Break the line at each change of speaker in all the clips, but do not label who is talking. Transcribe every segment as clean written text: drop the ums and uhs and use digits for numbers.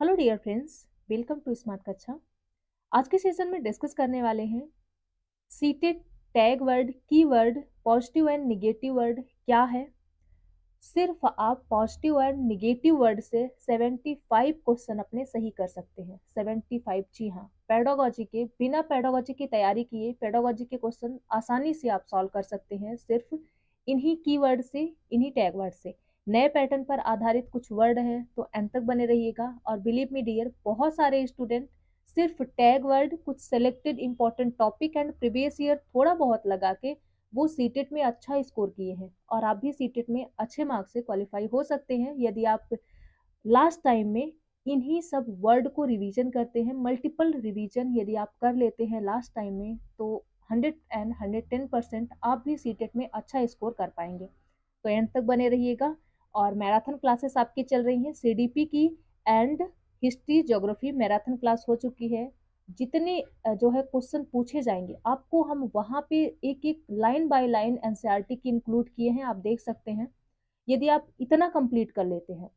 Hello dear friends, welcome to smart Kaksha. आज के session में डिस्कस करने वाले हैं seated tag word, keyword, positive and negative word क्या है। सिर्फ आप पॉजिटिव एंड निगेटिव वर्ड से 75 क्वेश्चन अपने सही कर सकते हैं। 75, जी हाँ, पेडागोजी के बिना पेडागोजी की तैयारी किए पेडागोजी के क्वेश्चन आसानी से आप सॉल्व कर सकते हैं सिर्फ इन्हीं कीवर्ड से, इन्हीं टैग वर्ड से। नए पैटर्न पर आधारित कुछ वर्ड हैं तो एंड तक बने रहिएगा। और बिलीव मी डियर, बहुत सारे स्टूडेंट सिर्फ टैग वर्ड, कुछ selected important topic and previous year थोड़ा बहुत लगा के वो सीटेट में अच्छा स्कोर किए हैं। और आप भी सीटेट में अच्छे मार्क्स से क्वालिफाई हो सकते हैं यदि आप लास्ट टाइम में इन्हीं सब वर्ड को रिवीजन करते हैं। मल्टीपल रिवीजन यदि आप कर लेते हैं लास्ट टाइम में तो 110% आप भी सीटेट में अच्छा स्कोर कर पाएंगे। तो एंड तक बने रहिएगा। और मैराथन क्लासेस आपकी चल रही हैं सीडीपी की, and history geography marathon class हो चुकी है। जितने जो है क्वेश्चन पूछे जाएंगे आपको हम वहां पे एक एक लाइन बाय लाइन एनसीईआरटी की इंक्लूड किए हैं, आप देख सकते हैं। यदि आप इतना कंप्लीट कर लेते हैं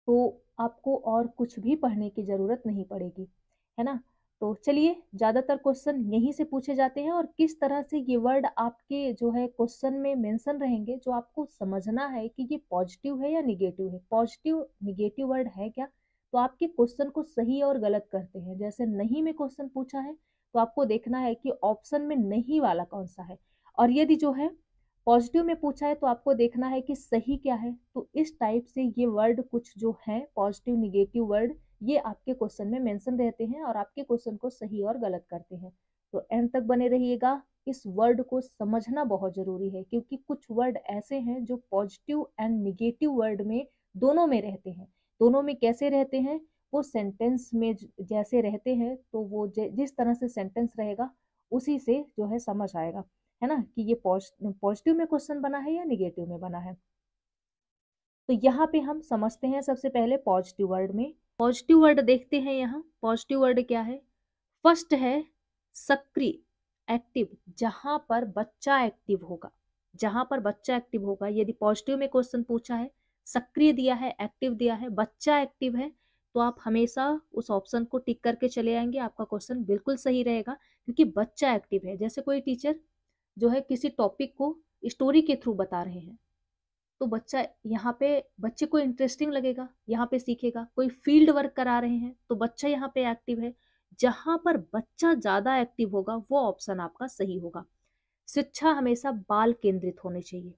तो आपको और कुछ भी पढ़ने की जरूरत नहीं पड़ेगी, है ना। तो चलिए, ज्यादातर क्वेश्चन यहीं से पूछे जाते हैं और किस तरह से ये वर्ड आपके जो है क्वेश्चन में मेंशन रहेंगे, जो आपको समझना है कि ये पॉजिटिव है या निगेटिव है। पॉजिटिव निगेटिव वर्ड है क्या, तो आपके क्वेश्चन को सही और गलत करते हैं। जैसे नहीं में क्वेश्चन पूछा है तो आपको देखना है कि ऑप्शन में नहीं वाला कौन सा है। और यदि जो है पॉजिटिव में पूछा है तो आपको देखना है कि सही क्या है। तो इस टाइप से ये वर्ड कुछ जो है पॉजिटिव निगेटिव वर्ड, ये आपके क्वेश्चन में मेंशन रहते हैं और आपके क्वेश्चन को सही और गलत करते हैं। तो एंड तक बने रहिएगा। इस वर्ड को समझना बहुत जरूरी है क्योंकि कुछ वर्ड ऐसे हैं जो पॉजिटिव एंड निगेटिव वर्ड में दोनों में रहते हैं। दोनों में कैसे रहते हैं, वो सेंटेंस में जैसे रहते हैं तो वो जिस तरह से सेंटेंस रहेगा उसी से जो है समझ आएगा, है ना, कि ये पॉजिटिव में क्वेश्चन बना है या निगेटिव में बना है। तो यहाँ पे हम समझते हैं सबसे पहले पॉजिटिव वर्ड में। पॉजिटिव वर्ड देखते हैं यहाँ पॉजिटिव वर्ड क्या है। फर्स्ट है सक्रिय, एक्टिव, जहां पर बच्चा एक्टिव होगा। जहां पर बच्चा एक्टिव होगा, यदि पॉजिटिव में क्वेश्चन पूछा है, सक्रिय दिया है, एक्टिव दिया है, बच्चा एक्टिव है, तो आप हमेशा उस ऑप्शन को टिक करके चले आएंगे, आपका क्वेश्चन बिल्कुल सही रहेगा। क्योंकि बच्चा एक्टिव है, जैसे कोई टीचर जो है किसी टॉपिक को स्टोरी के थ्रू बता रहे हैं तो बच्चा यहाँ पे, बच्चे को इंटरेस्टिंग लगेगा, यहाँ पे सीखेगा। कोई फील्ड वर्क करा रहे हैं तो बच्चा यहाँ पे एक्टिव है। जहां पर बच्चा ज्यादा एक्टिव होगा वो ऑप्शन आपका सही होगा। शिक्षा हमेशा बाल केंद्रित होनी चाहिए।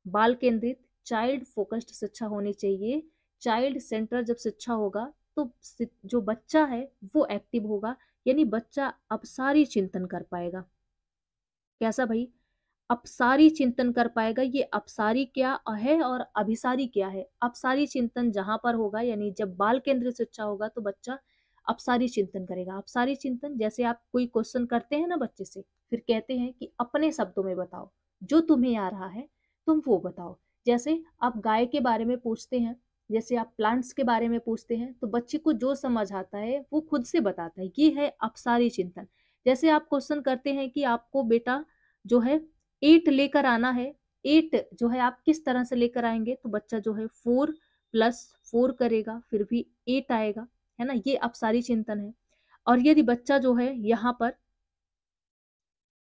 बाल केंद्रित, चाइल्ड फोकस्ड शिक्षा होनी चाहिए। चाइल्ड सेंटर जब शिक्षा होगा तो जो बच्चा है वो एक्टिव होगा, यानी बच्चा अपसारी चिंतन कर पाएगा। कैसा भाई, अपसारी चिंतन कर पाएगा। ये अपसारी क्या है और अभिसारी क्या है। अपसारी चिंतन जहां पर होगा, यानी जब बाल केंद्रित शिक्षा होगा तो बच्चा अपसारी चिंतन करेगा। अपसारी चिंतन, जैसे आप कोई क्वेश्चन करते हैं ना बच्चे से, फिर कहते हैं कि अपने शब्दों में बताओ, जो तुम्हें आ रहा है तुम वो बताओ। जैसे आप गाय के बारे में पूछते हैं, जैसे आप प्लांट्स के बारे में पूछते हैं, तो बच्चे को जो समझ आता है वो खुद से बताता है। ये है अपसारी चिंतन। जैसे आप क्वेश्चन करते हैं कि आपको बेटा जो है 8 लेकर आना है, 8 जो है आप किस तरह से लेकर आएंगे, तो बच्चा जो है 4+4 करेगा फिर भी 8 आएगा, है ना। ये अपसारी चिंतन है। और यदि बच्चा जो है यहाँ पर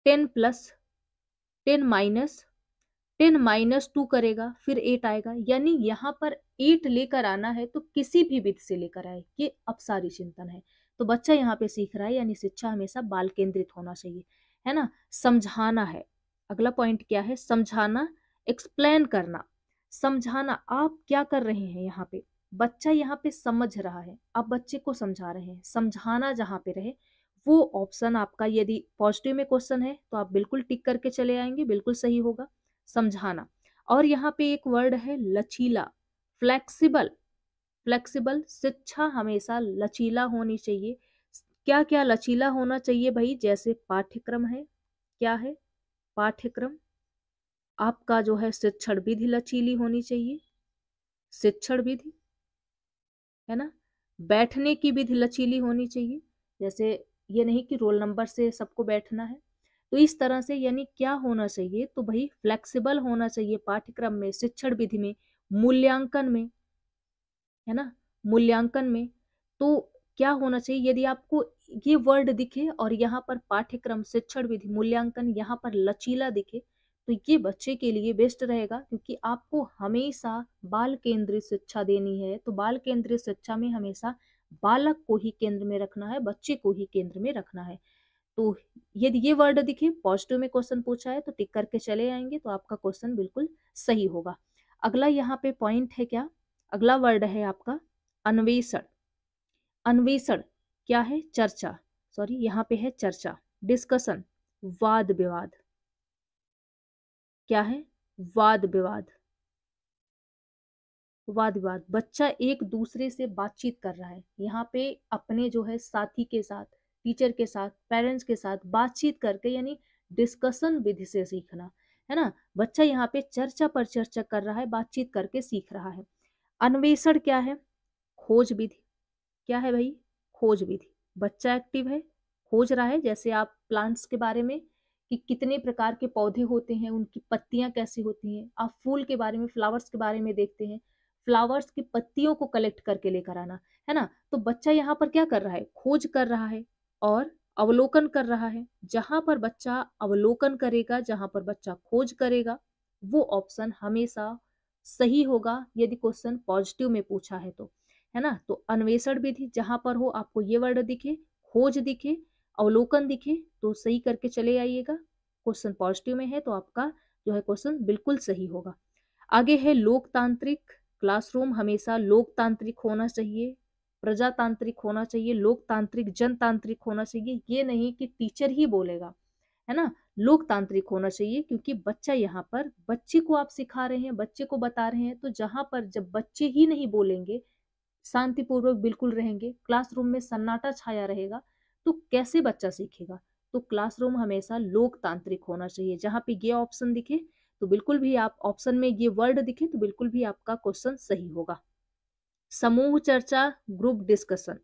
10+10 - 2 करेगा फिर 8 आएगा, यानी यहाँ पर 8 लेकर आना है तो किसी भी विधि से लेकर आए, ये अपसारी चिंतन है। तो बच्चा यहाँ पे सीख रहा है, यानी शिक्षा हमेशा बाल केंद्रित होना चाहिए, है ना। समझाना है अगला पॉइंट। क्या है, समझाना, एक्सप्लेन करना। समझाना, आप क्या कर रहे हैं यहाँ पे, बच्चा यहाँ पे समझ रहा है, आप बच्चे को समझा रहे हैं। समझाना जहाँ पे रहे वो ऑप्शन आपका, यदि पॉजिटिव में क्वेश्चन है तो आप बिल्कुल टिक करके चले आएंगे, बिल्कुल सही होगा समझाना। और यहाँ पे एक वर्ड है लचीला, फ्लेक्सिबल। फ्लेक्सिबल, शिक्षा हमेशा लचीला होनी चाहिए। क्या क्या लचीला होना चाहिए भाई, जैसे पाठ्यक्रम है, क्या है पाठ्यक्रम, आपका जो है शिक्षण विधि लचीली होनी चाहिए, शिक्षण विधि, है ना। बैठने की विधि लचीली होनी चाहिए, जैसे ये नहीं कि रोल नंबर से सबको बैठना है। तो इस तरह से, यानी क्या होना चाहिए, तो भाई फ्लेक्सिबल होना चाहिए पाठ्यक्रम में, शिक्षण विधि में, मूल्यांकन में, है ना। मूल्यांकन में, तो क्या होना चाहिए? यदि आपको ये वर्ड दिखे और यहाँ पर पाठ्यक्रम, शिक्षण विधि, मूल्यांकन यहाँ पर लचीला दिखे, तो ये बच्चे के लिए बेस्ट रहेगा, क्योंकि आपको हमेशा बाल केंद्रित शिक्षा देनी है। तो बाल केंद्रित शिक्षा में हमेशा बालक को ही केंद्र में रखना है, बच्चे को ही केंद्र में रखना है। तो यदि ये वर्ड दिखे, पॉजिटिव में क्वेश्चन पूछा है तो टिक करके चले आएंगे, तो आपका क्वेश्चन बिल्कुल सही होगा। अगला यहाँ पे पॉइंट है क्या? अगला वर्ड है आपका अन्वेषण। अन्वेषण क्या है? चर्चा, सॉरी यहाँ पे है चर्चा, डिस्कशन, वाद विवाद। क्या है? वाद विवाद। वाद विवाद, बच्चा एक दूसरे से बातचीत कर रहा है, यहाँ पे अपने जो है साथी के साथ, टीचर के साथ, पेरेंट्स के साथ बातचीत करके, यानी डिस्कशन विधि से सीखना है ना। बच्चा यहाँ पे चर्चा पर चर्चा कर रहा है, बातचीत करके सीख रहा है। अन्वेषण क्या है? खोज विधि। क्या है भाई? खोज विधि। बच्चा एक्टिव है, खोज रहा है, जैसे आप प्लांट्स के बारे में कि कितने प्रकार के पौधे होते हैं, उनकी पत्तियां कैसी होती हैं, आप फूल के बारे में, फ्लावर्स के बारे में देखते हैं, फ्लावर्स की पत्तियों को कलेक्ट करके लेकर आना, है ना। तो बच्चा यहाँ पर क्या कर रहा है? खोज कर रहा है और अवलोकन कर रहा है। जहां पर बच्चा अवलोकन करेगा, जहां पर बच्चा खोज करेगा, वो ऑप्शन हमेशा सही होगा, यदि क्वेश्चन पॉजिटिव में पूछा है तो, है ना। तो अन्वेषण विधि जहां पर हो, आपको ये वर्ड दिखे, खोज दिखे, अवलोकन दिखे, तो सही करके चले आइएगा। क्वेश्चन पॉजिटिव में है तो आपका जो है क्वेश्चन बिल्कुल सही होगा। आगे है लोकतांत्रिक। क्लासरूम हमेशा लोकतांत्रिक होना चाहिए, प्रजातांत्रिक होना चाहिए, लोकतांत्रिक जनतांत्रिक होना चाहिए। ये नहीं कि टीचर ही बोलेगा, है ना। लोकतांत्रिक होना चाहिए, क्योंकि बच्चा यहाँ पर, बच्चे को आप सिखा रहे हैं, बच्चे को बता रहे हैं, तो जहां पर जब बच्चे ही नहीं बोलेंगे, शांतिपूर्वक बिल्कुल रहेंगे, क्लासरूम में सन्नाटा छाया रहेगा, तो कैसे बच्चा सीखेगा? तो क्लासरूम हमेशा लोकतांत्रिक होना चाहिए। जहां पे ये ऑप्शन दिखे तो बिल्कुल भी, आप ऑप्शन में ये वर्ड दिखे तो बिल्कुल भी आपका क्वेश्चन सही होगा। समूह चर्चा, ग्रुप डिस्कशन,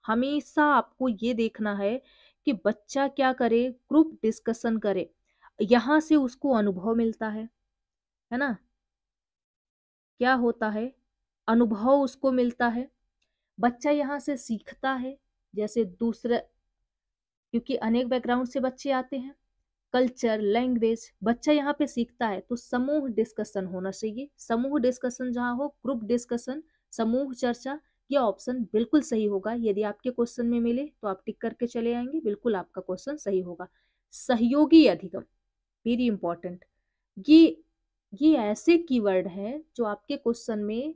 हमेशा आपको ये देखना है कि बच्चा क्या करे? ग्रुप डिस्कशन करे, यहां से उसको अनुभव मिलता है ना। क्या होता है? अनुभव उसको मिलता है, बच्चा यहाँ से सीखता है। जैसे दूसरे, क्योंकि अनेक बैकग्राउंड से बच्चे आते हैं, कल्चर, लैंग्वेज, बच्चा यहाँ पे सीखता है, तो समूह डिस्कशन होना चाहिए। समूह डिस्कशन जहाँ हो, ग्रुप डिस्कशन, समूह चर्चा, ये ऑप्शन बिल्कुल सही होगा। यदि आपके क्वेश्चन में मिले तो आप टिक करके चले आएंगे, बिल्कुल आपका क्वेश्चन सही होगा। सहयोगी अधिगम, वेरी इंपॉर्टेंट। ये ये ऐसे कीवर्ड हैं जो आपके क्वेश्चन में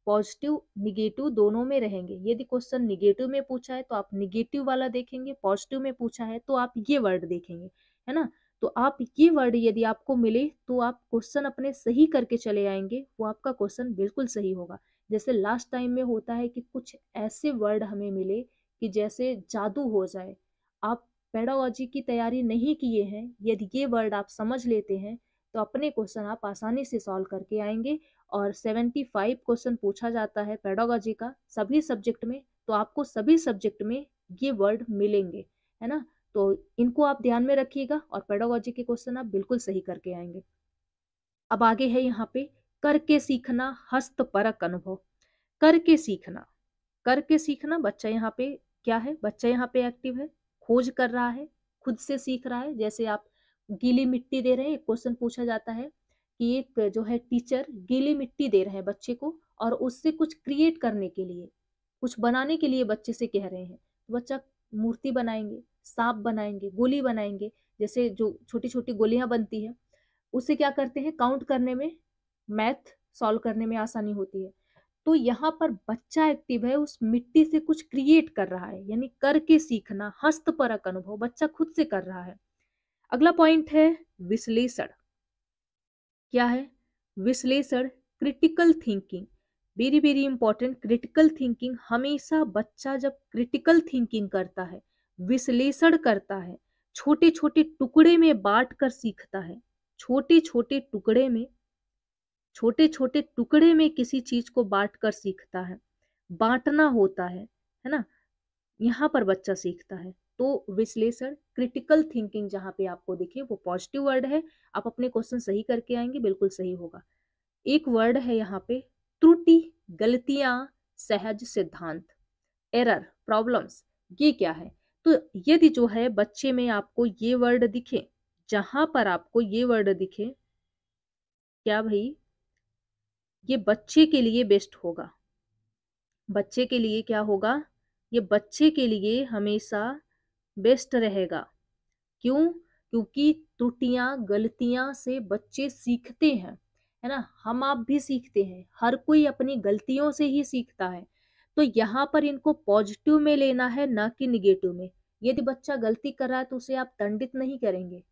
पॉजिटिव निगेटिव दोनों में रहेंगे। यदि क्वेश्चन निगेटिव में पूछा है तो आप निगेटिव वाला देखेंगे, पॉजिटिव में पूछा है तो आप ये वर्ड देखेंगे, है ना। तो आप ये वर्ड यदि आपको मिले तो आप क्वेश्चन अपने सही करके चले आएंगे, वो आपका क्वेश्चन बिल्कुल सही होगा। जैसे लास्ट टाइम में होता है कि कुछ ऐसे वर्ड हमें मिले कि जैसे जादू हो जाए। आप पेडागोजी की तैयारी नहीं किए हैं, यदि ये वर्ड आप समझ लेते हैं तो अपने क्वेश्चन आप आसानी से सॉल्व करके आएंगे। और 75 क्वेश्चन पूछा जाता है पेडागोजी का सभी सब्जेक्ट में, तो आपको सभी सब्जेक्ट में ये वर्ड मिलेंगे, है ना। तो इनको आप ध्यान में रखिएगा और पेडागोजी के क्वेश्चन आप बिल्कुल सही करके आएंगे। अब आगे है यहाँ पे करके सीखना, हस्तपरक अनुभव। करके सीखना, करके सीखना, बच्चा यहाँ पे क्या है? बच्चा यहाँ पे एक्टिव है, खोज कर रहा है, खुद से सीख रहा है। जैसे आप गीली मिट्टी दे रहे हैं, एक क्वेश्चन पूछा जाता है कि एक जो है टीचर गीली मिट्टी दे रहे हैं बच्चे को और उससे कुछ क्रिएट करने के लिए, कुछ बनाने के लिए बच्चे से कह रहे हैं, तो बच्चा मूर्ति बनाएंगे, सांप बनाएंगे, गोली बनाएंगे। जैसे जो छोटी छोटी गोलियां बनती है, उसे क्या करते हैं? काउंट करने में, मैथ सॉल्व करने में आसानी होती है। तो यहाँ पर बच्चा एक्टिव है, उस मिट्टी से कुछ क्रिएट कर रहा है, यानी करके सीखना, हस्तपरक अनुभव, बच्चा खुद से कर रहा है। अगला पॉइंट है विश्लेषण। क्या है? विश्लेषण, critical thinking, very very important. Critical thinking, हमेशा बच्चा जब क्रिटिकल थिंकिंग करता है, विश्लेषण करता है, छोटे छोटे टुकड़े में बांट कर सीखता है, छोटे छोटे टुकड़े में, छोटे छोटे टुकड़े में किसी चीज को बांट कर सीखता है, बांटना होता है ना। यहाँ पर बच्चा सीखता है। तो विश्लेषण, क्रिटिकल थिंकिंग जहाँ पे आपको दिखे वो पॉजिटिव वर्ड है, आप अपने क्वेश्चन सही करके आएंगे, बिल्कुल सही होगा। एक वर्ड है यहाँ पे त्रुटि, गलतियां, सहज सिद्धांत। एरर, प्रॉब्लम्स, ये क्या है? तो यदि जो है बच्चे में आपको ये वर्ड दिखे, जहां पर आपको ये वर्ड दिखे, क्या भाई, ये बच्चे के लिए बेस्ट होगा। बच्चे के लिए क्या होगा? ये बच्चे के लिए हमेशा बेस्ट रहेगा। क्यों? क्योंकि त्रुटियां, गलतियां से बच्चे सीखते हैं, है ना? हम आप भी सीखते हैं, हर कोई अपनी गलतियों से ही सीखता है। तो यहाँ पर इनको पॉजिटिव में लेना है, ना कि निगेटिव में। यदि बच्चा गलती कर रहा है तो उसे आप दंडित नहीं करेंगे,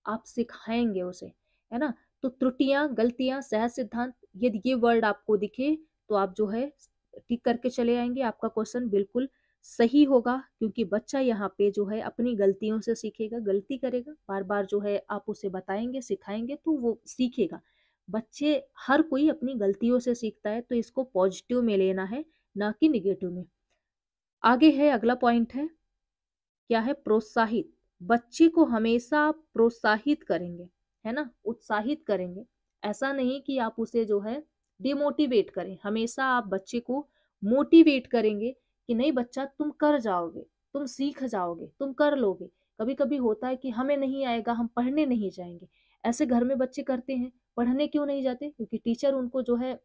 आप सिखाएंगे उसे, है ना? तो त्रुटियां, गलतियां, सहज सिद्धांत, यदि ये वर्ड आपको दिखे तो आप जो है टिक करके चले आएंगे, आपका क्वेश्चन बिल्कुल सही होगा। क्योंकि बच्चा यहाँ पे जो है अपनी गलतियों से सीखेगा, गलती करेगा, बार बार जो है आप उसे बताएंगे, सिखाएंगे तो वो सीखेगा। बच्चे, हर कोई अपनी गलतियों से सीखता है, तो इसको पॉजिटिव में लेना है, ना कि निगेटिव में। आगे है, अगला पॉइंट है, क्या है? प्रोत्साहित। बच्चे को हमेशा आप प्रोत्साहित करेंगे, है ना, उत्साहित करेंगे। ऐसा नहीं कि आप उसे जो है डिमोटिवेट करें, हमेशा आप बच्चे को मोटिवेट करेंगे कि नहीं बच्चा, तुम कर जाओगे, तुम सीख जाओगे, तुम कर लोगे। कभी कभी होता है कि हमें नहीं आएगा, हम पढ़ने नहीं जाएंगे। ऐसे घर में बच्चे करते हैं। पढ़ने क्यों नहीं जाते? क्योंकि टीचर उनको जो है,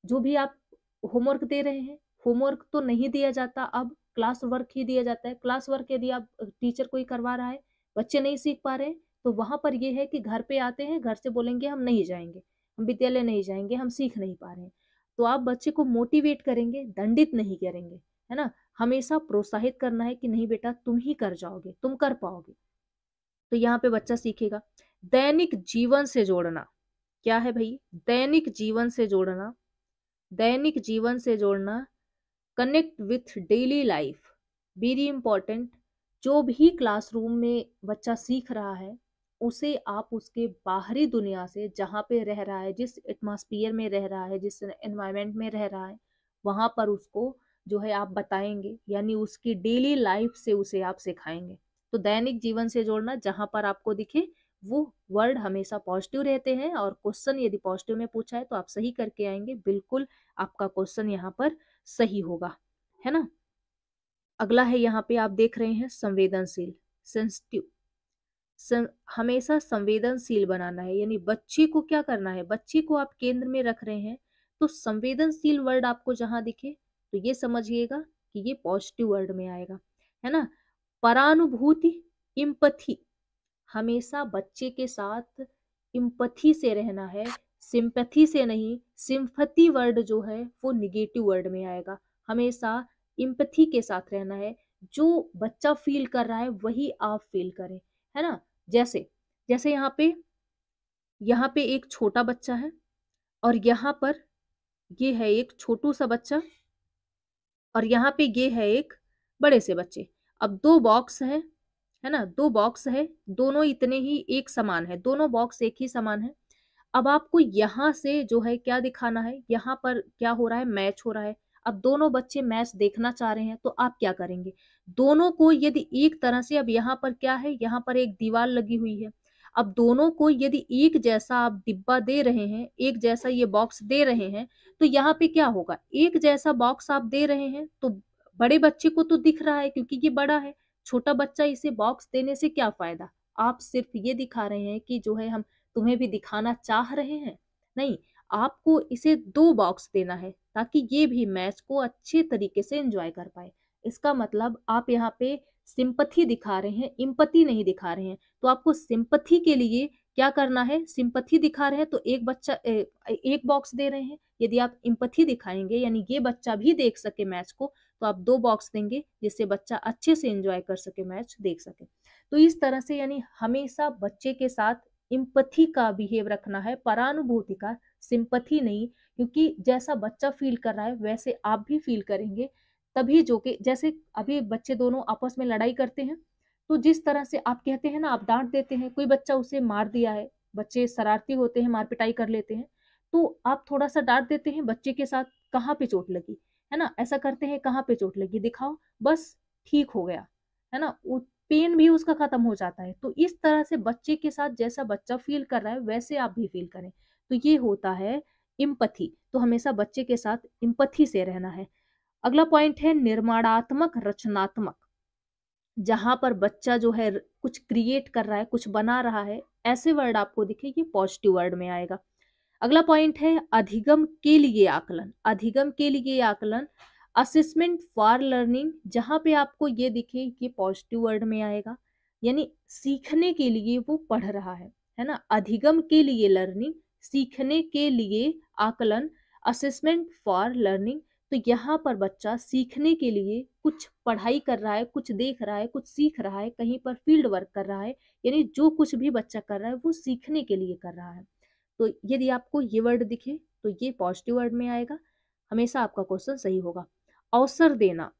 जो भी आप होमवर्क दे रहे हैं, होमवर्क तो नहीं दिया जाता, अब क्लास वर्क ही दिया जाता है। क्लास वर्क यदि आप टीचर कोई करवा रहा है, बच्चे नहीं सीख पा रहे हैं, तो वहां पर ये है कि घर पे आते हैं, घर से बोलेंगे हम नहीं जाएंगे, हम विद्यालय नहीं जाएंगे, हम सीख नहीं पा रहे हैं। तो आप बच्चे को मोटिवेट करेंगे, दंडित नहीं करेंगे, है ना? हमेशा प्रोत्साहित करना है कि नहीं बेटा, तुम ही कर जाओगे, तुम कर पाओगे। तो यहाँ पे बच्चा सीखेगा। दैनिक जीवन से जोड़ना, क्या है भाई? दैनिक जीवन से जोड़ना, दैनिक जीवन से जोड़ना, connect with daily life, very important. जो भी क्लासरूम में बच्चा सीख रहा है, उसे आप उसके बाहरी दुनिया से, जहाँ पे रह रहा है, जिस एटमॉस्फियर में रह रहा है, जिस एनवायरनमेंट में रह रहा है, वहां पर उसको जो है आप बताएंगे, यानी उसकी डेली लाइफ से उसे आप सिखाएंगे। तो दैनिक जीवन से जोड़ना, जहां पर आपको दिखे वो वर्ड हमेशा पॉजिटिव रहते हैं, और क्वेश्चन यदि पॉजिटिव में पूछा है तो आप सही करके आएंगे, बिल्कुल आपका क्वेश्चन यहाँ पर सही होगा, है ना? अगला है, यहाँ पे आप देख रहे हैं संवेदनशील, सेंसिटिव। हमेशा संवेदनशील बनाना है, यानी बच्चे को क्या करना है, बच्चे को आप केंद्र में रख रहे हैं। तो संवेदनशील वर्ड आपको जहां दिखे तो ये समझिएगा कि ये पॉजिटिव वर्ड में आएगा, है ना? परानुभूति, इम्पथी, हमेशा बच्चे के साथ इम्पथी से रहना है, सिंपैथी से नहीं। सिंपैथी वर्ड जो है वो निगेटिव वर्ड में आएगा। हमेशा इम्पथी के साथ रहना है, जो बच्चा फील कर रहा है वही आप फील करें, है ना? जैसे जैसे यहाँ पे एक छोटा बच्चा है, और यहाँ पर ये है एक छोटू सा बच्चा, और यहाँ पे ये है एक बड़े से बच्चे। अब दो बॉक्स है ना, दो बॉक्स है, दोनों इतने ही एक समान है, दोनों बॉक्स एक ही समान है। अब आपको यहाँ से जो है क्या दिखाना है, यहाँ पर क्या हो रहा है, मैच हो रहा है। अब दोनों बच्चे मैच देखना चाह रहे हैं, तो आप क्या करेंगे? दोनों को यदि एक तरह से, अब यहाँ पर क्या है, यहाँ पर एक दीवार लगी हुई है। अब दोनों को यदि एक जैसा आप डिब्बा दे रहे हैं, एक जैसा ये बॉक्स दे रहे हैं, तो यहाँ पे क्या होगा, एक जैसा बॉक्स आप दे रहे हैं तो बड़े बच्चे को तो दिख रहा है क्योंकि ये बड़ा है। छोटा बच्चा, इसे बॉक्स देने से क्या फायदा? आप सिर्फ ये दिखा रहे हैं कि जो है हम तुम्हें भी दिखाना चाह रहे हैं। नहीं, आपको इसे दो बॉक्स देना है ताकि ये भी मैच को अच्छे तरीके से एंजॉय कर पाए। इसका मतलब आप यहाँ पे सिंपथी दिखा रहे हैं, इम्पति नहीं दिखा रहे हैं। तो आपको सिंपथी के लिए क्या करना है, सिंपथी दिखा रहे हैं तो एक बच्चा एक बॉक्स दे रहे हैं। यदि आप इम्पथी दिखाएंगे, यानी ये बच्चा भी देख सके मैच को, तो आप दो बॉक्स देंगे जिससे बच्चा अच्छे से एंजॉय कर सके, मैच देख सके। तो इस तरह से यानी हमेशा बच्चे के साथ इम्पथी का बिहेव रखना है, परानुभूति का, सिंपथी नहीं। क्योंकि जैसा बच्चा फील कर रहा है वैसे आप भी फील करेंगे, तभी जो कि जैसे अभी बच्चे दोनों आपस में लड़ाई करते हैं, तो जिस तरह से आप कहते हैं ना, आप डांट देते हैं, कोई बच्चा उसे मार दिया है, बच्चे शरारती होते हैं, मार पिटाई कर लेते हैं, तो आप थोड़ा सा डांट देते हैं बच्चे के साथ, कहाँ पे चोट लगी, है ना, ऐसा करते हैं, कहाँ पे चोट लगी दिखाओ, बस ठीक हो गया, है ना, पेन भी उसका खत्म हो जाता है। तो इस तरह से बच्चे के साथ जैसा बच्चा फील कर रहा है वैसे आप भी फील करें, तो ये होता है इम्पथी। तो हमेशा बच्चे के साथ इम्पथी से रहना है। अगला पॉइंट है निर्माणात्मक रचनात्मक, जहां पर बच्चा जो है कुछ क्रिएट कर रहा है, कुछ बना रहा है, ऐसे वर्ड आपको दिखे, ये पॉजिटिव वर्ड में आएगा। अगला पॉइंट है अधिगम के लिए आकलन, अधिगम के लिए आकलन, असेसमेंट फॉर लर्निंग, जहां पे आपको ये दिखे ये पॉजिटिव वर्ड में आएगा, यानी सीखने के लिए वो पढ़ रहा है ना। अधिगम के लिए लर्निंग, सीखने के लिए आकलन, असेसमेंट फॉर लर्निंग, तो यहाँ पर बच्चा सीखने के लिए कुछ पढ़ाई कर रहा है, कुछ देख रहा है, कुछ सीख रहा है, कहीं पर फील्ड वर्क कर रहा है, यानी जो कुछ भी बच्चा कर रहा है वो सीखने के लिए कर रहा है। तो यदि आपको ये वर्ड दिखे तो ये पॉजिटिव वर्ड में आएगा, हमेशा आपका क्वेश्चन सही होगा। अवसर देना,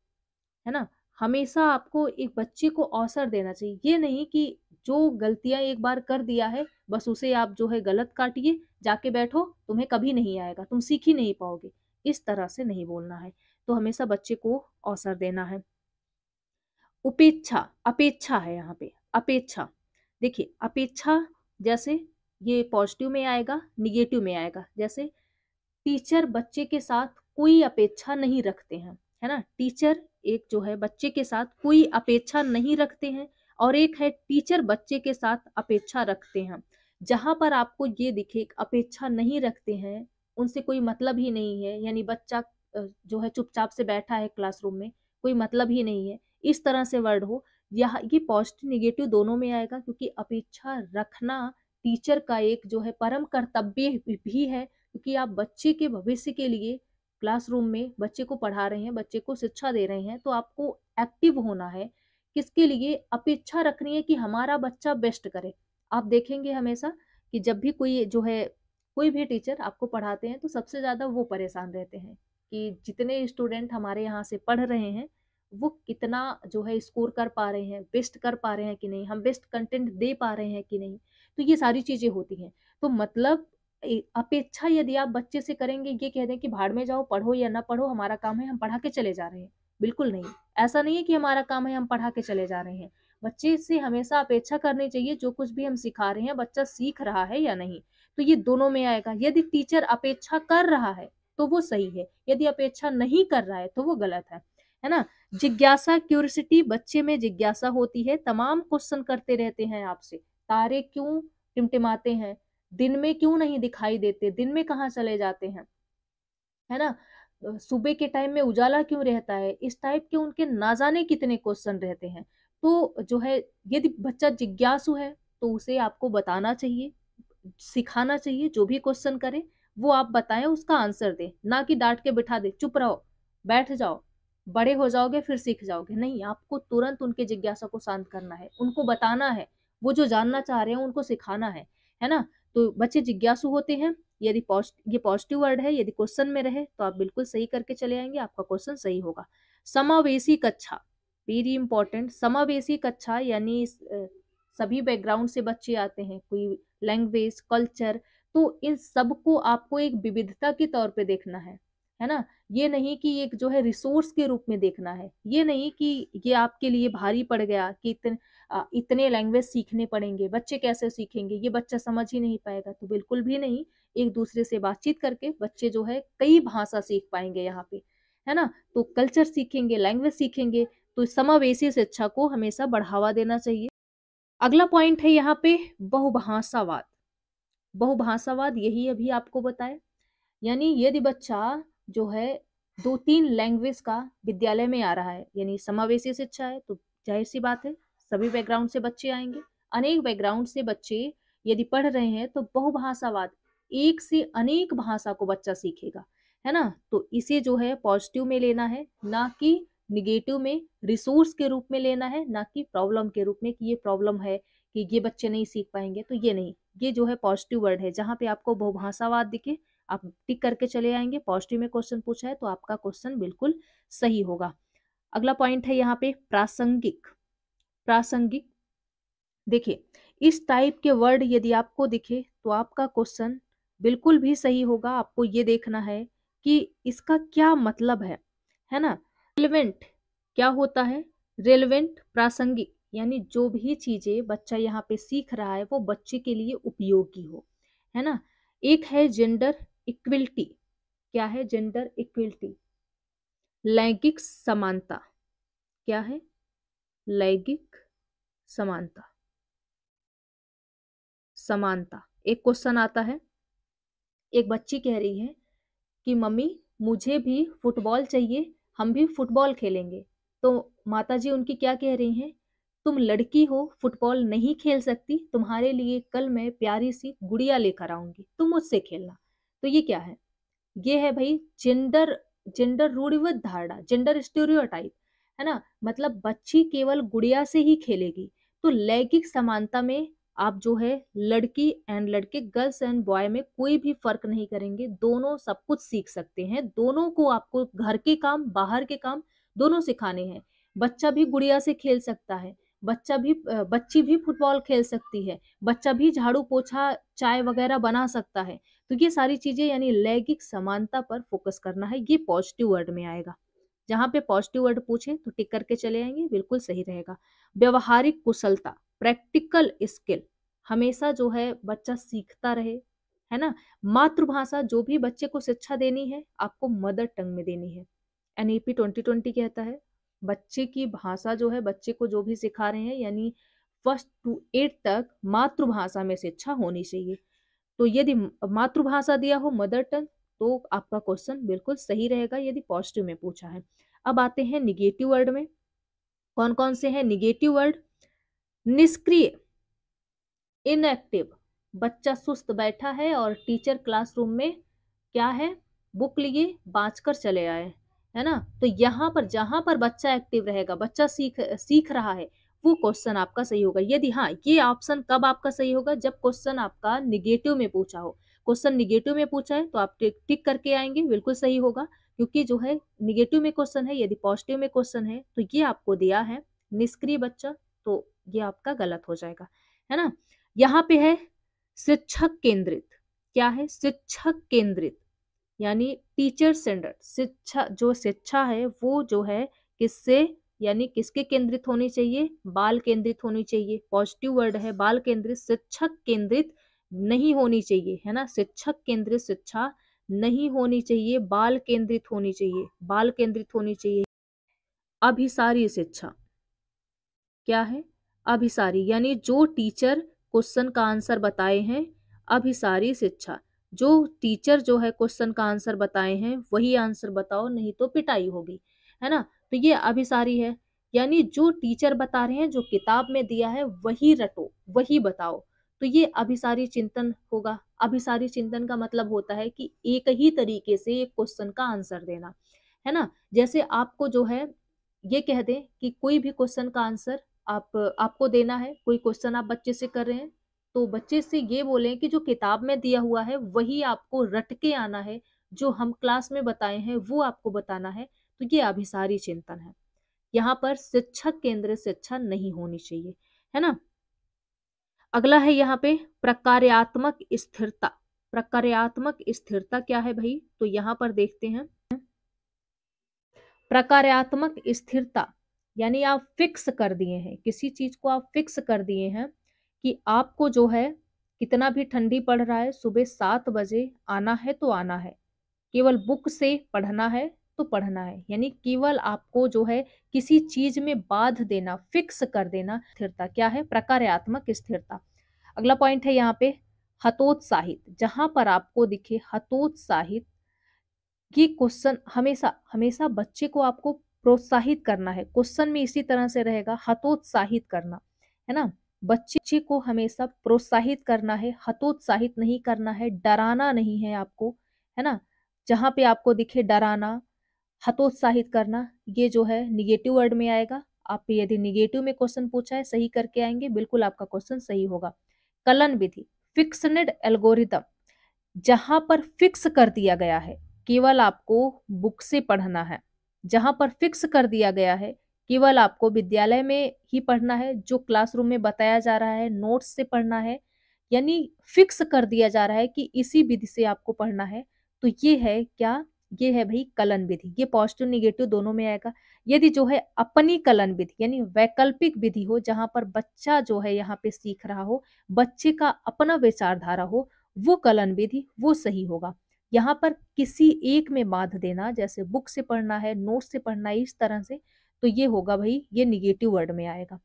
है ना, हमेशा आपको एक बच्चे को अवसर देना चाहिए, ये नहीं कि जो गलतियां एक बार कर दिया है बस उसे आप जो है गलत काटिए, जाके बैठो, तुम्हें कभी नहीं आएगा, तुम सीख ही नहीं पाओगे, इस तरह से नहीं बोलना है। तो हमेशा बच्चे को अवसर देना है। उपेक्षा, अपेक्षा है यहाँ पे, अपेक्षा, देखिए अपेक्षा, जैसे ये पॉजिटिव में आएगा, निगेटिव में आएगा। जैसे टीचर बच्चे के साथ कोई अपेक्षा नहीं रखते हैं, है ना, टीचर एक जो है बच्चे के साथ कोई अपेक्षा नहीं रखते हैं, और एक है टीचर बच्चे के साथ अपेक्षा रखते हैं। जहां पर आपको ये दिखे अपेक्षा नहीं रखते हैं, उनसे कोई मतलब ही नहीं है, यानी बच्चा जो है चुपचाप से बैठा है क्लासरूम में, कोई मतलब ही नहीं है, इस तरह से वर्ड हो, यह ये पॉजिटिव निगेटिव दोनों में आएगा, क्योंकि अपेक्षा रखना टीचर का एक जो है परम कर्तव्य भी है, क्योंकि आप बच्चे के भविष्य के लिए क्लासरूम में बच्चे को पढ़ा रहे हैं, बच्चे को शिक्षा दे रहे हैं, तो आपको एक्टिव होना है, किसके लिए, अपेक्षा रखनी है कि हमारा बच्चा बेस्ट करे। आप देखेंगे हमेशा कि जब भी कोई जो है कोई भी टीचर आपको पढ़ाते हैं तो सबसे ज़्यादा वो परेशान रहते हैं कि जितने स्टूडेंट हमारे यहाँ से पढ़ रहे हैं वो कितना जो है स्कोर कर पा रहे हैं, बेस्ट कर पा रहे हैं कि नहीं, हम बेस्ट कंटेंट दे पा रहे हैं कि नहीं, तो ये सारी चीज़ें होती हैं। तो मतलब अपेक्षा यदि आप बच्चे से करेंगे, ये कह दें कि भाड़ में जाओ, पढ़ो या ना पढ़ो, हमारा काम है हम पढ़ा के चले जा रहे हैं, बिल्कुल नहीं, ऐसा नहीं है कि हमारा काम है हम पढ़ा के चले जा रहे हैं। बच्चे से हमेशा अपेक्षा करनी चाहिए जो कुछ भी हम सिखा रहे हैं बच्चा सीख रहा है या नहीं, तो ये दोनों में आएगा। यदि टीचर अपेक्षा कर रहा है तो वो सही है, यदि अपेक्षा नहीं कर रहा है तो वो गलत है ना। जिज्ञासा, क्यूरियोसिटी, बच्चे में जिज्ञासा होती है, तमाम क्वेश्चन करते रहते हैं आपसे, तारे क्यों टिमटिमाते हैं, दिन में क्यों नहीं दिखाई देते, दिन में कहाँ चले जाते हैं, है ना, सुबह के टाइम में उजाला क्यों रहता है, इस टाइप के उनके ना जाने कितने क्वेश्चन रहते हैं। तो जो है यदि बच्चा जिज्ञासु है तो उसे आपको बताना चाहिए, सिखाना चाहिए, जो भी क्वेश्चन करे वो आप बताएं, उसका आंसर दे, ना कि डांट के बिठा दे, चुप रहो, बैठ जाओ, बड़े हो जाओगे फिर सीख जाओगे, नहीं, आपको तुरंत उनके जिज्ञासा को शांत करना है, उनको बताना है, वो जो जानना चाह रहे हैं उनको सिखाना है ना। तो बच्चे जिज्ञासु होते हैं, यदि ये पॉजिटिव वर्ड है, यदि क्वेश्चन में रहे तो आप बिल्कुल सही करके चले आएंगे, आपका क्वेश्चन सही होगा। समावेशी कक्षा, वेरी इंपॉर्टेंट, समावेशी कक्षा यानी सभी बैकग्राउंड से बच्चे आते हैं, कोई लैंग्वेज, कल्चर, तो इन सबको आपको एक विविधता के तौर पे देखना है ना। ये नहीं कि एक जो है रिसोर्स के रूप में देखना है, ये नहीं कि ये आपके लिए भारी पड़ गया कि इतने लैंग्वेज सीखने पड़ेंगे, बच्चे कैसे सीखेंगे, ये बच्चा समझ ही नहीं पाएगा, तो बिल्कुल भी नहीं, एक दूसरे से बातचीत करके बच्चे जो है कई भाषा सीख पाएंगे यहाँ पे, है ना। तो कल्चर सीखेंगे, लैंग्वेज सीखेंगे, तो समावेशी शिक्षा को हमेशा बढ़ावा देना चाहिए। अगला पॉइंट है यहाँ पे बहुभाषावाद, बहुभाषावाद यही अभी आपको बताया, यानी यदि बच्चा जो है 2-3 लैंग्वेज का विद्यालय में आ रहा है, यानी समावेशी शिक्षा है, तो जाहिर सी बात है सभी बैकग्राउंड से बच्चे आएंगे, अनेक बैकग्राउंड से बच्चे यदि पढ़ रहे हैं तो बहुभाषावाद, एक से अनेक भाषा को बच्चा सीखेगा, है ना। तो इसे जो है पॉजिटिव में लेना है, ना कि निगेटिव में, रिसोर्स के रूप में लेना है, ना कि प्रॉब्लम के रूप में कि ये प्रॉब्लम है कि ये बच्चे नहीं सीख पाएंगे, तो ये नहीं, ये जो है पॉजिटिव वर्ड है, जहां पे आपको बहुभाषावाद दिखे आप टिक करके चले आएंगे, पॉजिटिव में क्वेश्चन पूछा है तो आपका क्वेश्चन बिल्कुल सही होगा। अगला पॉइंट है यहाँ पे प्रासंगिक, प्रासंगिक, देखिए इस टाइप के वर्ड यदि आपको दिखे तो आपका क्वेश्चन बिल्कुल भी सही होगा, आपको ये देखना है कि इसका क्या मतलब है ना। रेलेवेंट क्या होता है, रेलेवेंट, प्रासंगिक, यानी जो भी चीजें बच्चा यहाँ पे सीख रहा है वो बच्चे के लिए उपयोगी हो, है ना। एक है जेंडर इक्विलिटी, क्या है जेंडर इक्विलिटी, लैंगिक समानता क्या है? लैंगिक समानता, समानता। एक क्वेश्चन आता है, एक बच्ची कह रही है कि मम्मी मुझे भी फुटबॉल चाहिए, हम भी फुटबॉल खेलेंगे। तो माताजी उनकी क्या कह रही हैं? तुम लड़की हो, फुटबॉल नहीं खेल सकती, तुम्हारे लिए कल मैं प्यारी सी गुड़िया लेकर आऊंगी, तुम मुझसे खेलना। तो ये क्या है? ये है भाई जेंडर, जेंडर रूढ़िवाद धारणा, जेंडर स्टीरियोटाइप, है ना। मतलब बच्ची केवल गुड़िया से ही खेलेगी। तो लैंगिक समानता में आप जो है लड़की एंड लड़के, गर्ल्स एंड बॉय में कोई भी फर्क नहीं करेंगे, दोनों सब कुछ सीख सकते हैं, दोनों को आपको घर के काम बाहर के काम दोनों सिखाने हैं। बच्चा भी गुड़िया से खेल सकता है, बच्चा भी बच्ची भी फुटबॉल खेल सकती है, बच्चा भी झाड़ू पोछा चाय वगैरह बना सकता है। तो ये सारी चीजें यानी लैंगिक समानता पर फोकस करना है, ये पॉजिटिव वर्ड में आएगा। जहां पे पॉजिटिव वर्ड पूछे तो टिक करके चले आएंगे, बिल्कुल सही रहेगा। व्यवहारिक कुशलता, प्रैक्टिकल स्किल, हमेशा जो है बच्चा सीखता रहे, है ना। मातृभाषा, जो भी बच्चे को शिक्षा देनी है आपको मदर टंग में देनी है। एनईपी 2020 कहता है बच्चे की भाषा जो है, बच्चे को जो भी सिखा रहे हैं यानी फर्स्ट टू एट तक मातृभाषा में शिक्षा होनी चाहिए। तो यदि मातृभाषा दिया हो मदर टंग तो आपका क्वेश्चन बिल्कुल सही रहेगा यदि पॉजिटिव में पूछा है। अब आते हैं निगेटिव वर्ड में। कौन कौन से हैं निगेटिव वर्ड? निष्क्रिय, इनएक्टिव, बच्चा सुस्त बैठा है और टीचर क्लासरूम में क्या है, बुक लिए बांच कर चले आए, है ना। तो यहाँ पर जहां पर बच्चा एक्टिव रहेगा, बच्चा सीख सीख रहा है, वो क्वेश्चन आपका सही होगा। यदि हाँ, ये ऑप्शन कब आपका सही होगा? जब क्वेश्चन आपका निगेटिव में पूछा हो। क्वेश्चन निगेटिव में पूछा है तो आप टिक टिक करके आएंगे, बिल्कुल सही होगा, क्योंकि जो है निगेटिव में क्वेश्चन है। यदि पॉजिटिव में क्वेश्चन है तो ये आपको दिया है निष्क्रिय बच्चा, तो ये आपका गलत हो जाएगा, है ना। यहाँ पे है शिक्षक केंद्रित। क्या है? शिक्षक केंद्रित यानी टीचर सेंटर्ड। शिक्षा, जो शिक्षा है वो जो है किससे यानी किसके केंद्रित होनी चाहिए? बाल केंद्रित होनी चाहिए। पॉजिटिव वर्ड है बाल केंद्रित, शिक्षक केंद्रित नहीं होनी चाहिए, है ना। शिक्षक केंद्रित शिक्षा नहीं होनी चाहिए, बाल केंद्रित होनी चाहिए, बाल केंद्रित होनी चाहिए। अभिसारी शिक्षा क्या है? अभिसारी यानी जो टीचर क्वेश्चन का आंसर बताए हैं, अभिसारी शिक्षा। जो टीचर जो है क्वेश्चन का आंसर बताए हैं वही आंसर बताओ, नहीं तो पिटाई होगी, है ना। तो ये अभिसारी है, यानी जो टीचर बता रहे हैं, जो किताब में दिया है वही रटो, वही बताओ। तो ये अभिसारी चिंतन होगा। अभिसारी चिंतन का मतलब होता है कि एक ही तरीके से एक क्वेश्चन का आंसर देना, है ना। जैसे आपको जो है ये कह दें कि कोई भी क्वेश्चन का आंसर आपको देना है, कोई क्वेश्चन आप बच्चे से कर रहे हैं, तो बच्चे से ये बोलें कि जो किताब में दिया हुआ है वही आपको रट के आना है, जो हम क्लास में बताए हैं वो आपको बताना है। तो ये अभिसारी चिंतन है। यहाँ पर शिक्षक केंद्रित शिक्षा नहीं होनी चाहिए, है ना। अगला है यहाँ पे प्रकार्यात्मक स्थिरता। प्रकार्यात्मक स्थिरता क्या है भाई? तो यहाँ पर देखते हैं प्रकार्यात्मक स्थिरता यानी आप फिक्स कर दिए हैं, किसी चीज को आप फिक्स कर दिए हैं कि आपको जो है कितना भी ठंडी पड़ रहा है, सुबह 7 बजे आना है तो आना है, केवल बुक से पढ़ना है तो पढ़ना है, यानी केवल आपको जो है किसी चीज में बांध देना, फिक्स कर देना। स्थिरता क्या है? प्रकार्यात्मक स्थिरता। अगला पॉइंट है यहाँ पे हतोत्साहित। जहां पर आपको दिखे हतोत्साहित, ये क्वेश्चन हमेशा हमेशा बच्चे को आपको प्रोत्साहित करना है। क्वेश्चन में इसी तरह से रहेगा, हतोत्साहित करना, है ना। बच्चे को हमेशा प्रोत्साहित करना है, हतोत्साहित नहीं करना है, डराना नहीं है आपको, है ना। जहां पे आपको दिखे डराना, हतोत्साहित करना, ये जो है निगेटिव वर्ड में आएगा। आप यदि निगेटिव में क्वेश्चन पूछा है सही करके आएंगे, बिल्कुल आपका क्वेश्चन सही होगा। कलन विधि, फिक्सड एल्गोरिदम, जहां पर फिक्स कर दिया गया है केवल आपको बुक से पढ़ना है, जहां पर फिक्स कर दिया गया है केवल आपको विद्यालय में ही पढ़ना है, जो क्लासरूम में बताया जा रहा है नोट्स से पढ़ना है, यानी फिक्स कर दिया जा रहा है कि इसी विधि से आपको पढ़ना है। तो ये है क्या? ये है भाई कलन विधि। ये पॉजिटिव निगेटिव दोनों में आएगा। यदि जो है अपनी कलन विधि यानी वैकल्पिक विधि हो, जहां पर बच्चा जो है यहाँ पे सीख रहा हो, बच्चे का अपना विचारधारा हो, वो कलन विधि वो सही होगा। यहाँ पर किसी एक में बांध देना, जैसे बुक से पढ़ना है, नोट से पढ़ना है, इस तरह से, तो ये होगा भाई, ये निगेटिव वर्ड में आएगा।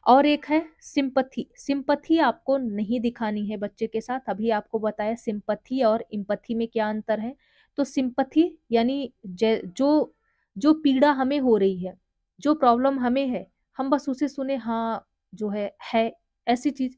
और एक है सिंपथी। सिंपथी आपको नहीं दिखानी है बच्चे के साथ, अभी आपको बताया सिंपथी और इम्पथी में क्या अंतर है। तो सिंपथी यानी जो जो पीड़ा हमें हो रही है, जो प्रॉब्लम हमें है, हम बस उसे सुने, हाँ जो है ऐसी चीज।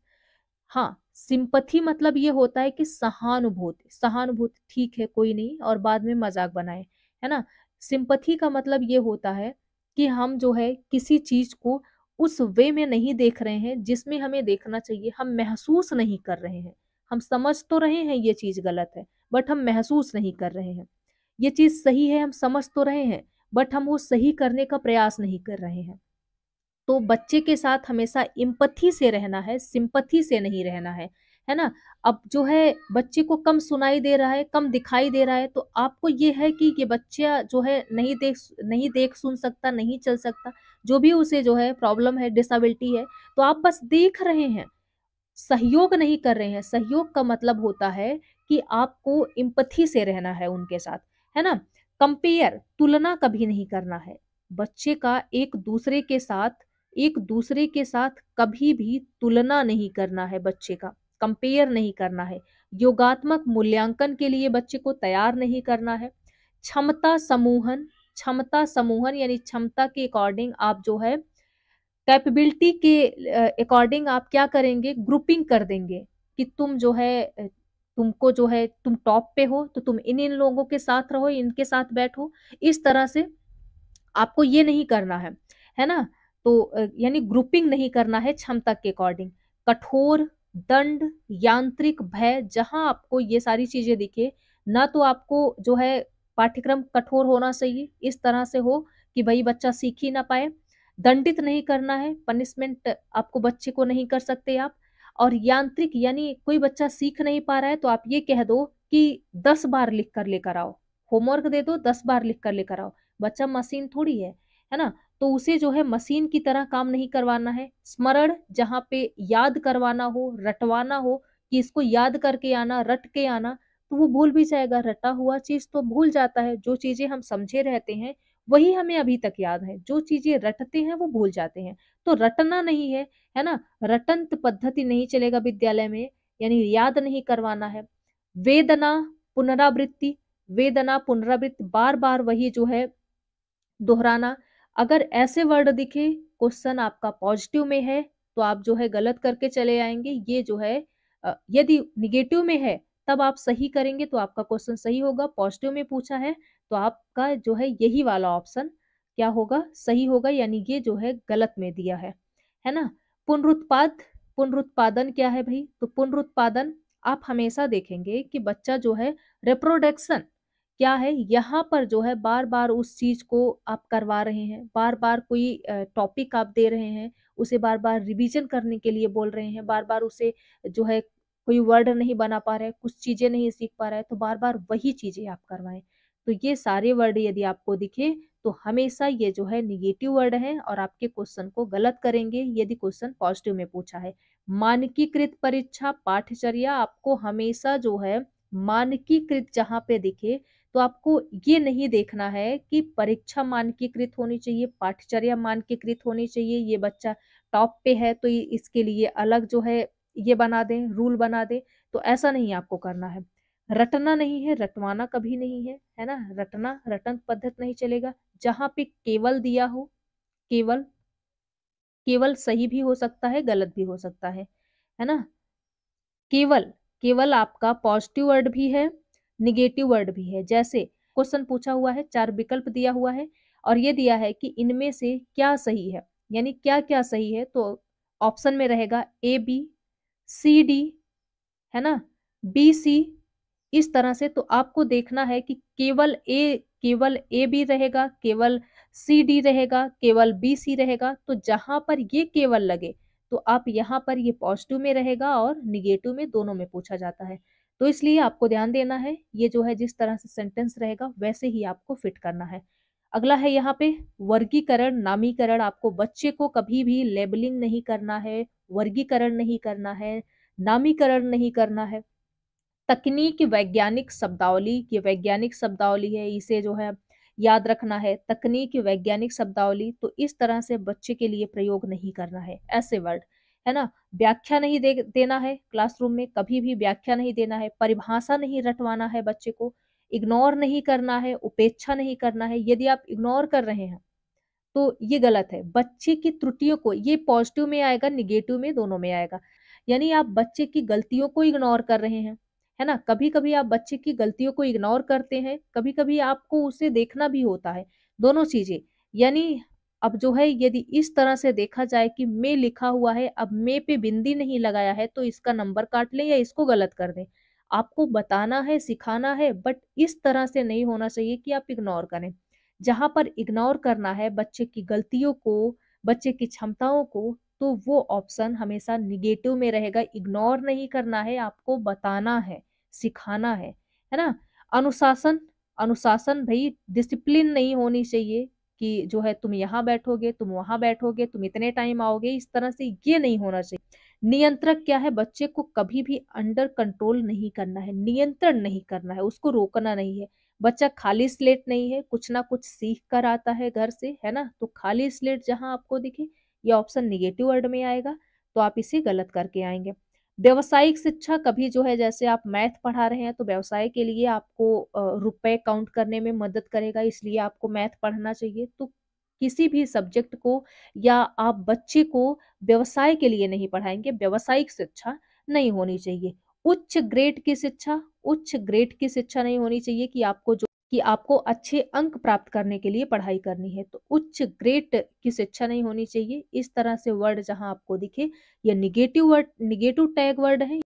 हाँ, सिंपथी मतलब ये होता है कि सहानुभूति, सहानुभूति ठीक है कोई नहीं, और बाद में मजाक बनाए, है ना। सिंपथी का मतलब ये होता है कि हम जो है किसी चीज को उस वे में नहीं देख रहे हैं जिसमें हमें देखना चाहिए, हम महसूस नहीं कर रहे हैं। हम समझ तो रहे हैं ये चीज गलत है, बट हम महसूस नहीं कर रहे हैं। ये चीज सही है, हम समझ तो रहे हैं, बट हम वो सही करने का प्रयास नहीं कर रहे हैं। तो बच्चे के साथ हमेशा इम्पथी से रहना है, सिंपथी से नहीं रहना है ना। अब जो है बच्चे को कम सुनाई दे रहा है, कम दिखाई दे रहा है, तो आपको ये है कि ये बच्चा जो है नहीं देख सुन सकता, नहीं चल सकता, जो भी उसे जो है प्रॉब्लम है, डिसेबिलिटी है, तो आप बस देख रहे हैं, सहयोग नहीं कर रहे हैं। सहयोग का मतलब होता है कि आपको इम्पथी से रहना है उनके साथ, है ना। कंपेयर, तुलना कभी नहीं करना है बच्चे का, एक दूसरे के साथ कभी भी तुलना नहीं करना है बच्चे का, कंपेयर नहीं करना है। योगात्मक मूल्यांकन के लिए बच्चे को तैयार नहीं करना है। क्षमता समूहन, क्षमता समूहन यानी क्षमता के अकॉर्डिंग आप जो है, कैपेबिलिटी के अकॉर्डिंग आप क्या करेंगे, ग्रुपिंग कर देंगे कि तुम जो है तुमको जो है, तुम टॉप पे हो तो तुम इन इन लोगों के साथ रहो, इनके साथ बैठो, इस तरह से आपको ये नहीं करना है ना। तो यानी ग्रुपिंग नहीं करना है क्षमता के अकॉर्डिंग। कठोर, दंड, यांत्रिक, भय, जहां आपको ये सारी चीजें दिखे, ना तो आपको जो है पाठ्यक्रम कठोर होना चाहिए, इस तरह से हो कि भाई बच्चा सीख ही ना पाए। दंडित नहीं करना है, पनिशमेंट आपको बच्चे को नहीं कर सकते आप। और यांत्रिक यानी कोई बच्चा सीख नहीं पा रहा है तो आप ये कह दो कि 10 बार लिख कर लेकर आओ, होमवर्क दे दो, 10 बार लिख कर लेकर आओ। बच्चा मशीन थोड़ी है ना। तो उसे जो है मशीन की तरह काम नहीं करवाना है। स्मरण, जहाँ पे याद करवाना हो, रटवाना हो, कि इसको याद करके आना, रट के आना, तो वो भूल भी जाएगा। रटा हुआ चीज तो भूल जाता है, जो चीजें हम समझे रहते हैं वही हमें अभी तक याद है, जो चीजें रटते हैं वो भूल जाते हैं। तो रटना नहीं है ना। रटंत पद्धति नहीं चलेगा विद्यालय में, यानी याद नहीं करवाना है। वेदना, पुनरावृत्ति, वेदना पुनरावृत्ति, बार बार वही जो है दोहराना। अगर ऐसे वर्ड दिखे, क्वेश्चन आपका पॉजिटिव में है, तो आप जो है गलत करके चले आएंगे। ये जो है यदि निगेटिव में है तब आप सही करेंगे तो आपका क्वेश्चन सही होगा। पॉजिटिव में पूछा है तो आपका जो है यही वाला ऑप्शन क्या होगा, सही होगा, यानी ये जो है गलत में दिया है ना। पुनरुत्पाद, पुनरुत्पादन क्या है भाई, तो पुनरुत्पादन आप हमेशा देखेंगे कि बच्चा जो है रिप्रोडक्शन क्या है, यहाँ पर जो है बार बार उस चीज को आप करवा रहे हैं, बार बार कोई टॉपिक आप दे रहे हैं, उसे बार बार रिवीजन करने के लिए बोल रहे हैं, बार बार उसे जो है कोई वर्ड नहीं बना पा रहे हैं, कुछ चीजें नहीं सीख पा रहा है, तो बार बार वही चीजें आप करवाएं। तो ये सारे वर्ड यदि आपको दिखे तो हमेशा ये जो है निगेटिव वर्ड है और आपके क्वेश्चन को गलत करेंगे यदि क्वेश्चन पॉजिटिव में पूछा है। मानकीकृत परीक्षा पाठचर्या, आपको हमेशा जो है मानकीकृत जहाँ पे दिखे, तो आपको ये नहीं देखना है कि परीक्षा मानकीकृत होनी चाहिए, पाठचर्या मानकीकृत होनी चाहिए, ये बच्चा टॉप पे है तो इसके लिए अलग जो है ये बना दें, रूल बना दें। तो ऐसा नहीं आपको करना है। रटना नहीं है, रटवाना कभी नहीं है ना। रटना, रटन पद्धत नहीं चलेगा। जहां पे केवल दिया हो, केवल, केवल सही भी हो सकता है, गलत भी हो सकता है ना। केवल, केवल आपका पॉजिटिव वर्ड भी है, निगेटिव वर्ड भी है। जैसे क्वेश्चन पूछा हुआ है, 4 विकल्प दिया हुआ है और ये दिया है कि इनमें से क्या सही है, यानी क्या क्या सही है, तो ऑप्शन में रहेगा ए बी, सी डी, है ना, बी सी, इस तरह से। तो आपको देखना है कि केवल ए बी रहेगा, केवल सी डी रहेगा, केवल बी सी रहेगा। तो जहां पर ये केवल लगे तो आप यहाँ पर ये पॉजिटिव में रहेगा और निगेटिव में, दोनों में पूछा जाता है। तो इसलिए आपको ध्यान देना है, ये जो है जिस तरह से सेंटेंस रहेगा वैसे ही आपको फिट करना है। अगला है यहाँ पे वर्गीकरण, नामीकरण। आपको बच्चे को कभी भी लेबलिंग नहीं करना है, वर्गीकरण नहीं करना है, नामीकरण नहीं करना है। तकनीक वैज्ञानिक शब्दावली, ये वैज्ञानिक शब्दावली है, इसे जो है याद रखना है। तकनीक वैज्ञानिक शब्दावली, तो इस तरह से बच्चे के लिए प्रयोग नहीं करना है ऐसे वर्ड, है ना। व्याख्या नहीं देना है क्लासरूम में, कभी भी व्याख्या नहीं देना है, परिभाषा नहीं रटवाना है बच्चे को, इग्नोर नहीं करना है, उपेक्षा नहीं करना है। यदि आप इग्नोर कर रहे हैं तो ये गलत है। बच्चे की त्रुटियों को, ये पॉजिटिव में आएगा, निगेटिव में, दोनों में आएगा। यानी आप बच्चे की गलतियों को इग्नोर कर रहे हैं, है ना। कभी कभी आप बच्चे की गलतियों को इग्नोर करते हैं, कभी कभी आपको उसे देखना भी होता है, दोनों चीजें। यानी अब जो है, यदि इस तरह से देखा जाए कि मैं लिखा हुआ है, अब मैं पे बिंदी नहीं लगाया है, तो इसका नंबर काट लें या इसको गलत कर दें। आपको बताना है, सिखाना है, बट इस तरह से नहीं होना चाहिए कि आप इग्नोर करें। जहाँ पर इग्नोर करना है बच्चे की गलतियों को, बच्चे की क्षमताओं को, तो वो ऑप्शन हमेशा निगेटिव में रहेगा। इग्नोर नहीं करना है, आपको बताना है, सिखाना है ना। अनुशासन, अनुशासन भाई, डिसिप्लिन नहीं होनी चाहिए कि जो है तुम यहाँ बैठोगे, तुम वहां बैठोगे, तुम इतने टाइम आओगे, इस तरह से ये नहीं होना चाहिए। नियंत्रक क्या है, बच्चे को कभी भी अंडर कंट्रोल नहीं करना है, नियंत्रण नहीं करना है, उसको रोकना नहीं है। बच्चा खाली स्लेट नहीं है, कुछ ना कुछ सीख कर आता है घर से, है ना। तो खाली स्लेट जहां आपको दिखे, ये ऑप्शन निगेटिव वर्ड में आएगा, तो आप इसे गलत करके आएंगे। व्यवसायिक शिक्षा, कभी जो है जैसे आप मैथ पढ़ा रहे हैं तो व्यवसाय के लिए आपको रुपए काउंट करने में मदद करेगा, इसलिए आपको मैथ पढ़ना चाहिए। तो किसी भी सब्जेक्ट को या आप बच्चे को व्यवसाय के लिए नहीं पढ़ाएंगे, व्यवसायिक शिक्षा नहीं होनी चाहिए। उच्च ग्रेड की शिक्षा, उच्च ग्रेड की शिक्षा नहीं होनी चाहिए कि आपको अच्छे अंक प्राप्त करने के लिए पढ़ाई करनी है, तो उच्च ग्रेड की शिक्षा नहीं होनी चाहिए। इस तरह से वर्ड जहां आपको दिखे, ये negative word, negative tag word है।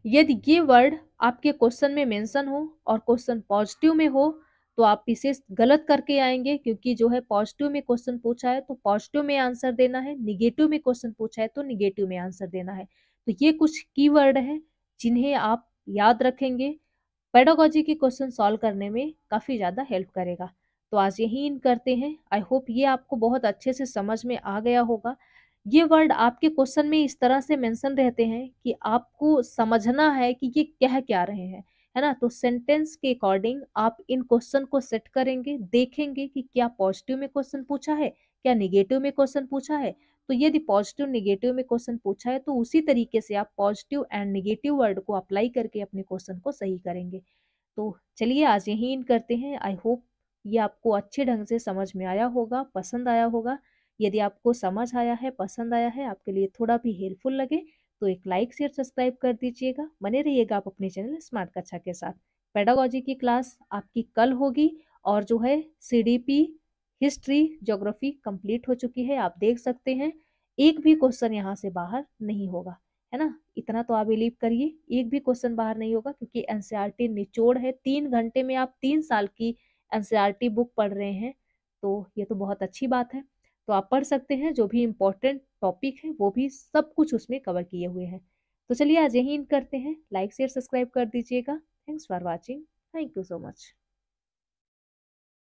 यदि ये वर्ड आपके क्वेश्चन में मेंशन हो और क्वेश्चन पॉजिटिव में हो, तो आप इसे गलत करके आएंगे, क्योंकि जो है पॉजिटिव में क्वेश्चन पूछा है तो पॉजिटिव में आंसर देना है, निगेटिव में क्वेश्चन पूछा है तो निगेटिव में आंसर देना है। तो ये कुछ कीवर्ड है जिन्हें आप याद रखेंगे, पेडागोजी के क्वेश्चन सॉल्व करने में काफी ज्यादा हेल्प करेगा। तो आज यही इन करते हैं। आई होप ये आपको बहुत अच्छे से समझ में आ गया होगा। ये वर्ड आपके क्वेश्चन में इस तरह से मेंशन रहते हैं कि आपको समझना है कि ये कह क्या रहे हैं, है ना। तो सेंटेंस के अकॉर्डिंग आप इन क्वेश्चन को सेट करेंगे, देखेंगे कि क्या पॉजिटिव में क्वेश्चन पूछा है, क्या निगेटिव में क्वेश्चन पूछा है। तो यदि पॉजिटिव निगेटिव में क्वेश्चन पूछा है तो उसी तरीके से आप पॉजिटिव एंड निगेटिव वर्ड को अप्लाई करके अपने क्वेश्चन को सही करेंगे। तो चलिए आज यही इन करते हैं। आई होप ये आपको अच्छे ढंग से समझ में आया होगा, पसंद आया होगा। यदि आपको समझ आया है, पसंद आया है, आपके लिए थोड़ा भी हेल्पफुल लगे, तो एक लाइक शेयर सब्सक्राइब कर दीजिएगा। बने रहिएगा आप अपने चैनल स्मार्ट कक्षा के साथ। पेडागोजी की क्लास आपकी कल होगी, और जो है सीडीपी हिस्ट्री ज्योग्राफी कंप्लीट हो चुकी है, आप देख सकते हैं। एक भी क्वेश्चन यहाँ से बाहर नहीं होगा, है ना। इतना तो आप बिलीव करिए, एक भी क्वेश्चन बाहर नहीं होगा, क्योंकि एनसीईआरटी निचोड़ है। 3 घंटे में आप 3 साल की एनसीईआरटी बुक पढ़ रहे हैं, तो ये तो बहुत अच्छी बात है। तो आप पढ़ सकते हैं, जो भी इम्पोर्टेंट टॉपिक है वो भी सब कुछ उसमें कवर किए हुए हैं। तो चलिए आज यही करते हैं, लाइक शेयर सब्सक्राइब कर दीजिएगा। Thanks for watching, thank you so much.